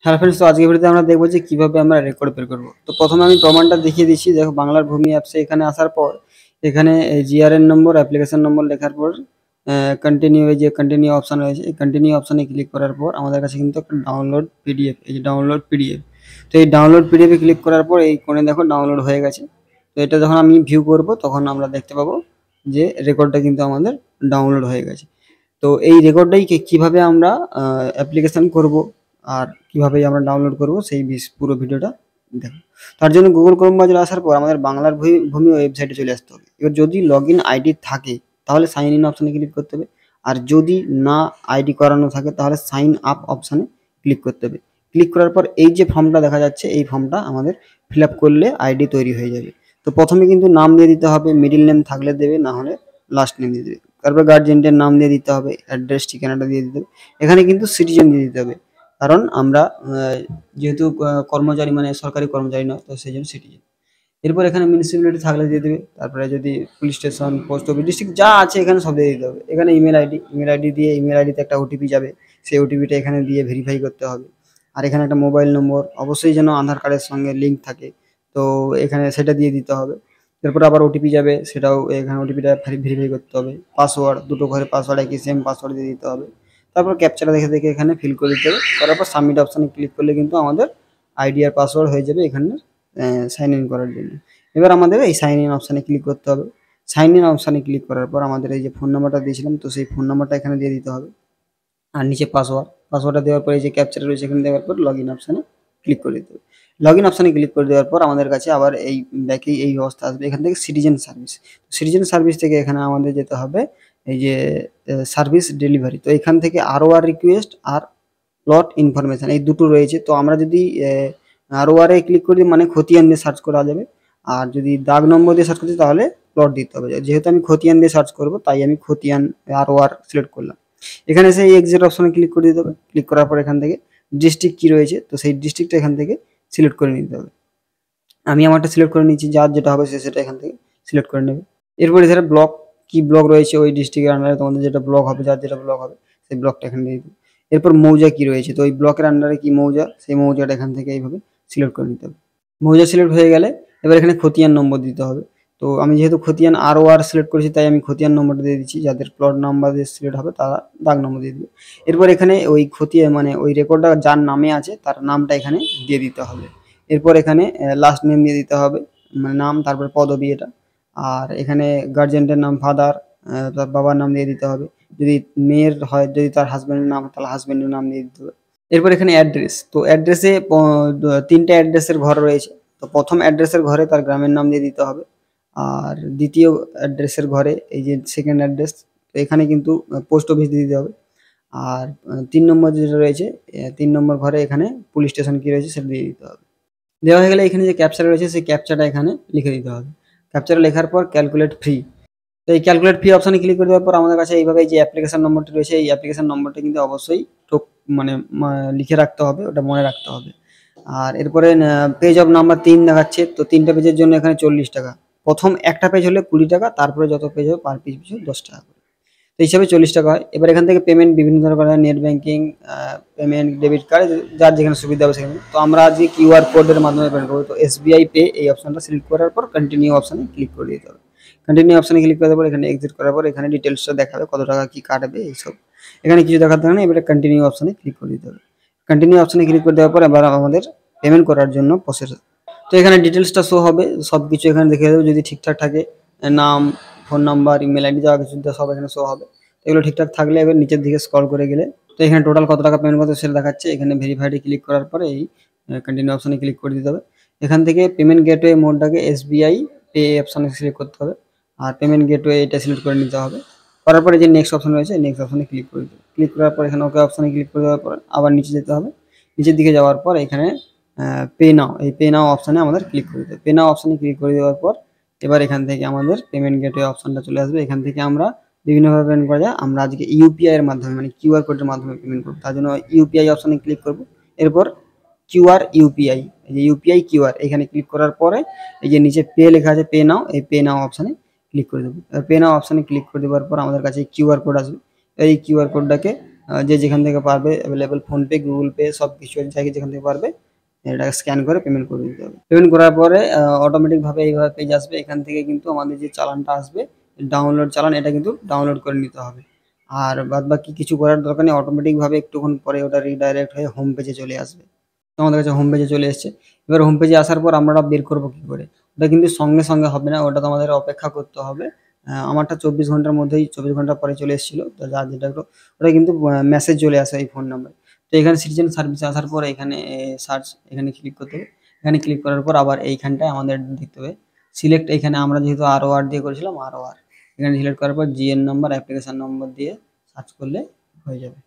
Hello friends, তো আজকের ভিডিওতে আমরা দেখবো যে কিভাবে আমরা রেকর্ড বের করবো। তো প্রথমে আমি প্রমাণটা দেখিয়ে দিচ্ছি। দেখো, বাংলার ভূমি অ্যাপসে এখানে আসার পর এখানে জিআরএন নম্বর, অ্যাপ্লিকেশন নম্বর লেখার পর কন্টিনিউ, এই যে কন্টিনিউ অপশান রয়েছে, এই কন্টিনিউ অপশানে ক্লিক করার পর আমাদের কাছে কিন্তু একটা ডাউনলোড পিডিএফ, এই যে ডাউনলোড পিডিএফ। তো এই ডাউনলোড পিডিএফে ক্লিক করার পর এই কোণে দেখো ডাউনলোড হয়ে গেছে। তো এটা যখন আমি ভিউ করব তখন আমরা দেখতে পাবো যে রেকর্ডটা কিন্তু আমাদের ডাউনলোড হয়ে গেছে। তো এই রেকর্ডটাই কিভাবে আমরা অ্যাপ্লিকেশন করব আর কিভাবে আমরা ডাউনলোড করব সেই পুরো ভিডিওটা দেখো। তার জন্য গুগল ক্রোম বাজারে আসার পর আমাদের বাংলার ভূমি ওয়েবসাইটে চলে আসতে হবে। এবার যদি লগ ইন আইডি থাকে তাহলে সাইন ইন অপশানে ক্লিক করতে হবে, আর যদি না আইডি করানো থাকে তাহলে সাইন আপ অপশানে ক্লিক করতে হবে। ক্লিক করার পর এই যে ফর্মটা দেখা যাচ্ছে, এই ফর্মটা আমাদের ফিল আপ করলে আইডি তৈরি হয়ে যাবে। তো প্রথমে কিন্তু নাম দিয়ে দিতে হবে, মিডিল নেম থাকলে দেবে, না হলে লাস্ট নেম দিয়ে দেবে। তারপর গার্জিয়ানদের নাম দিয়ে দিতে হবে, অ্যাড্রেস ঠিকানাটা দিয়ে দিতে হবে। এখানে কিন্তু সিটিজেন দিয়ে দিতে হবে, কারণ আমরা যেহেতু কর্মচারী, মানে সরকারি কর্মচারী নয়, তো সেই জন্য সিটিজেন। এরপর এখানে মিউনিসিপ্যালিটি থাকলে দিয়ে দেবে। তারপরে যদি police station, post office, district যা আছে এখানে সব দিয়ে দিতে হবে। এখানে ইমেল আইডি দিয়ে, ইমেল আইডিতে একটা ওটিপি যাবে, সেই ওটিপিটা এখানে দিয়ে ভেরিফাই করতে হবে। আর এখানে একটা মোবাইল নম্বর অবশ্যই যেন আধার কার্ডের সঙ্গে লিঙ্ক থাকে, তো এখানে সেটা দিয়ে দিতে হবে। এরপর আবার ওটিপি যাবে, সেটাও এখানে ওটিপিটা ভেরিফাই করতে হবে। পাসওয়ার্ড, দুটো ঘরে পাসওয়ার্ড একই সেম পাসওয়ার্ড দিয়ে দিতে হবে। তারপর ক্যাপচাটা দেখে দেখে এখানে ফিল করে দিতে হবে। করার পর সাবমিট অপশানে ক্লিক করলে কিন্তু আমাদের আইডি আর পাসওয়ার্ড হয়ে যাবে এখানে সাইন ইন করার জন্য। এবার আমাদের এই সাইন ইন অপশানে ক্লিক করতে হবে। সাইন ইন অপশানে ক্লিক করার পর আমাদের এই যে ফোন নাম্বারটা দিয়েছিলাম, তো সেই ফোন নাম্বারটা এখানে দিয়ে দিতে হবে। আর নিচে পাসওয়ার্ডটা দেওয়ার পর এই যে ক্যাপচাটা রয়েছে এখানে দেওয়ার পর লগ ইন অপশানে ক্লিক করে দিতে হবে। লগ ইন অপশানে ক্লিক করে দেওয়ার পর আমাদের কাছে আবার এই ব্যাকেই এই অবস্থা আসবে। এখান থেকে সিটিজেন সার্ভিস থেকে এখানে আমাদের যেতে হবে এই যে সার্ভিস ডেলিভারি। তো এখান থেকে আর রিকোয়েস্ট আর প্লট ইনফরমেশান এই দুটো রয়েছে। তো আমরা যদি এ ক্লিক করি মানে খতিয়ান দিয়ে সার্চ করা যাবে, আর যদি দাগ নম্বর দিয়ে সার্চ করছি তাহলে প্লট দিতে হবে। যেহেতু আমি খতিয়ান দিয়ে সার্চ করব তাই আমি খতিয়ান সিলেক্ট করলাম। এখানে সেই এক্সিট অপশনে ক্লিক করে দিতে হবে। ক্লিক করার পর এখান থেকে ডিস্ট্রিক্ট কী রয়েছে, তো সেই ডিস্ট্রিক্টটা এখান থেকে সিলেক্ট করে নিতে হবে। আমি আমারটা সিলেক্ট করে নিচ্ছি, যার যেটা হবে সে সেটা এখান থেকে সিলেক্ট করে নেবে। এরপর এখানে ব্লক, কি ব্লক রয়েছে ওই ডিস্ট্রিক্টের আন্ডারে তোমাদের যেটা ব্লক হবে, যার যেটা ব্লক হবে সেই ব্লকটা এখানে দিয়ে দিবে। এরপর মৌজা কি রয়েছে, তো ওই ব্লকের আন্ডারে কি মৌজা, সেই মৌজাটা এখান থেকে এইভাবে সিলেক্ট করে নিতে হবে। মৌজা সিলেক্ট হয়ে গেলে এবার এখানে খতিয়ান নম্বর দিতে হবে। তো আমি যেহেতু খতিয়ান সিলেক্ট করেছি তাই আমি খতিয়ান নম্বরটা দিয়ে দিচ্ছি। যাদের প্লট নাম্বার দিয়ে সিলেক্ট হবে তারা দাগ নম্বর দিয়ে দেবে। এরপর এখানে ওই খতিয়ান মানে ওই রেকর্ডটা যার নামে আছে তার নামটা এখানে দিয়ে দিতে হবে। এরপর এখানে লাস্ট নেম দিয়ে দিতে হবে, মানে নাম, তারপর পদবি এটা। আর এখানে গার্জিয়ানদের নাম ফাদার, তার বাবার নাম দিয়ে দিতে হবে। যদি মেয়ের হয়, যদি তার হাজব্যান্ডের নাম, তাহলে হাজব্যান্ডের নাম দিয়ে দিতে হবে। এরপর এখানে অ্যাড্রেস, তো অ্যাড্রেসে 3টে অ্যাড্রেসের ঘর রয়েছে। তো প্রথম অ্যাড্রেসের ঘরে তার গ্রামের নাম দিয়ে দিতে হবে। আর দ্বিতীয় অ্যাড্রেসের ঘরে এই যে সেকেন্ড অ্যাড্রেস, তো এখানে কিন্তু পোস্ট অফিস দিয়ে দিতে হবে। আর 3 নম্বর যেটা রয়েছে 3 নম্বর ঘরে এখানে পুলিশ স্টেশন কী রয়েছে সেটা দিয়ে দিতে হবে। দেওয়া হয়ে গেলে এখানে যে ক্যাপচাটা রয়েছে সেই ক্যাপচাটা এখানে লিখে দিতে হবে। ক্যাপচাটা লেখার পর ক্যালকুলেট ফি, তো এই ক্যালকুলেট ফি অপশানে ক্লিক করে দেওয়ার পর আমাদের কাছে এইভাবে যে অ্যাপ্লিকেশন নম্বরটি রয়েছে, এই অ্যাপ্লিকেশন নম্বরটা কিন্তু অবশ্যই মানে লিখে রাখতে হবে, ওটা মনে রাখতে হবে। আর এরপরে পেজ অফ নাম্বার 3 দেখাচ্ছে, তো 3টা পেজের জন্য এখানে 40 টাকা। প্রথম একটা পেজ হলে 20 টাকা, তারপরে যত পেজ হবে পার পেজ পিছু 10 টাকা করে, তো হিসাবে 40 টাকা হয়। এবার এখান থেকে পেমেন্ট বিভিন্ন ধরনের, net banking, payment, debit card, যার যেখানে সুবিধা হবে সেখানে। তো আমরা আজকে কিউআর কোডের মাধ্যমে পেমেন্ট করবো, তো এসবিআই পে এই অপশানটা সিলেক্ট করার পর কন্টিনিউ অপশানে ক্লিক করে দিতে হবে। কন্টিনিউ অপশানে ক্লিক করার পর এখানে এক্সিট করার পর এখানে ডিটেলসটা দেখাবে, কত টাকা কি কাটবে এইসব। এখানে কিছু দেখার দরকার নেই, এবারে কন্টিনিউ অপশানে ক্লিক করে দিতে হবে। কন্টিনিউ অপশানে ক্লিক করে দেওয়ার পর এবার আমাদের পেমেন্ট করার জন্য প্রসেস। তো এখানে ডিটেলসটা শো হবে, সব কিছু এখানে দেখে দেবে। যদি ঠিকঠাক থাকে, নাম, ফোন নাম্বার, ইমেল আইডি, যা কিছু সব এখানে শো হবে। এগুলো ঠিকঠাক থাকলে এবার নিচের দিকে স্ক্রল করে গেলে তো এখানে টোটাল কত টাকা পেমেন্ট করতে সেটা দেখাচ্ছে। এখানে ভেরিফাইডে ক্লিক করার পরে এই কন্টিনিউ অপশানে ক্লিক করে দিতে হবে। এখান থেকে পেমেন্ট গেটওয়ে মোডটাকে এসবিআই পে অপশানে সিলেক্ট করতে হবে, আর পেমেন্ট গেটওয়ে এটা সিলেক্ট করে নিতে হবে। করার পরে যে নেক্সট অপশান রয়েছে নেক্সট অপশানে ক্লিক করে দিতে হবে। ক্লিক করার পর এখানে ওকে অপশানে ক্লিক করে দেওয়ার পর আবার নিচে যেতে হবে। নিচের দিকে যাওয়ার পর এখানে পে নাও, এই পে নাও অপশানে আমাদের ক্লিক করে দিতে হবে। পে নাও অপশানে ক্লিক করে দেওয়ার পর এবার এখান থেকে আমাদের পেমেন্ট গেটওয়ে অপশানটা চলে আসবে। এখান থেকে আমরা বিভিন্নভাবে পেমেন্ট করা যায়। আমরা আজকে ইউপিআই এর মাধ্যমে, মানে কিউআর কোডের মাধ্যমে পেমেন্ট করব, তার জন্য ইউপিআই অপশানে ক্লিক করব। এরপর কিউআর ইউপিআই, এই যে ইউপিআই কিউআর এখানে ক্লিক করার পরে এই যে নিচে পে লেখা আছে পে নাও, এই পে নাও অপশানে ক্লিক করে দেবো। পে নাও অপশানে ক্লিক করে দেওয়ার পর আমাদের কাছে কিউআর কোড আসবে। এই কিউআর কোডটাকে যে যেখান থেকে পারবে অ্যাভেলেবল ফোনপে, গুগল পে সব কিছু যাকে যেখান থেকে পারবে এটা স্ক্যান করে পেমেন্ট করে দিতে হবে। পেমেন্ট করার পরে অটোমেটিকভাবে এইভাবে পেজ আসবে। এখান থেকে কিন্তু আমাদের যে চালানটা আসবে ডাউনলোড চালান, এটা কিন্তু ডাউনলোড করে নিতে হবে। আর বাদবাকি কিছু করার দরকার নেই, অটোমেটিকভাবে একটুক্ষণ পরে ওটা রিডাইরেক্ট হয়ে হোম পেজে চলে আসবে। তো আমাদের কাছে হোম পেজে চলে এসছে। এবার হোম পেজে আসার পর আমরা বের করবো কী করে? ওটা কিন্তু সঙ্গে সঙ্গে হবে না, ওটা তো আমাদের অপেক্ষা করতে হবে। আমারটা 24 ঘন্টার মধ্যেই 24 ঘন্টা পরে চলে এসেছিলো। তো যার যেটা হলো ওটা কিন্তু মেসেজ চলে আসে এই ফোন নাম্বারে। তো এখানে সিটিজেন সার্ভিসে আসার পর এখানে সার্চ এখানে ক্লিক করতে হবে। এখানে ক্লিক করার পর আবার এইখানটায় আমাদের দেখতে হবে সিলেক্ট। এখানে আমরা যেহেতু ROR দিয়ে করেছিলাম ROR, এখানে সিলেক্ট করার পর জিএন নাম্বার, অ্যাপ্লিকেশন নম্বর দিয়ে সার্চ করলে হয়ে যাবে।